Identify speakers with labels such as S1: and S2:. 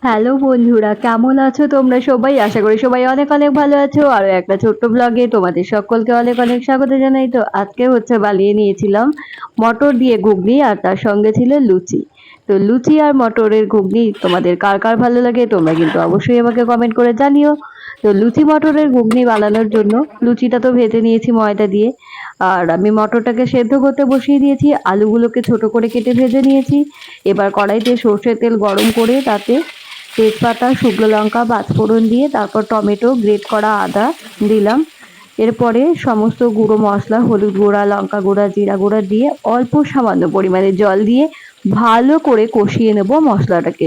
S1: Hello বন্ধুরা, কেমন আছো তোমরা সবাই? আশা করি সবাই অনেক অনেক ভালো আছো। আরো একটা ছোট্ট ব্লগে তোমাদের সকলকে অনেক অনেক স্বাগত জানাই। তো আজকে বানিয়ে নিয়েছিলাম মটর দিয়ে ঘুগনি, আর তার সঙ্গে ছিল লুচি। তো লুচি আর মটরের ঘুগনি তোমাদের কার কার ভালো লাগে তোমরা কিন্তু অবশ্যই আমাকে কমেন্ট করে জানিও। তো লুচি মটরের ঘুগনি বানানোর জন্য লুচিটা তো ভেজে নিয়েছি ময়দা দিয়ে, আর আমি মটরটাকে সেদ্ধ করতে বসিয়ে দিয়েছি। আলুগুলোকে ছোট করে কেটে ভেজে নিয়েছি। এবার কড়াইতে সর্ষের তেল গরম করে তাতে তেজপাতা, শুকনো লঙ্কা, পাঁচফোড়ন দিয়ে তারপর টমেটো, গ্রেট করা আদা দিলাম। এরপরে সমস্ত গুঁড়ো মশলা, হলুদ গুঁড়া, লঙ্কা গুঁড়া, জিরা গুঁড়া দিয়ে অল্প সামান্য পরিমাণে জল দিয়ে ভালো করে কষিয়ে নেব মশলাটাকে।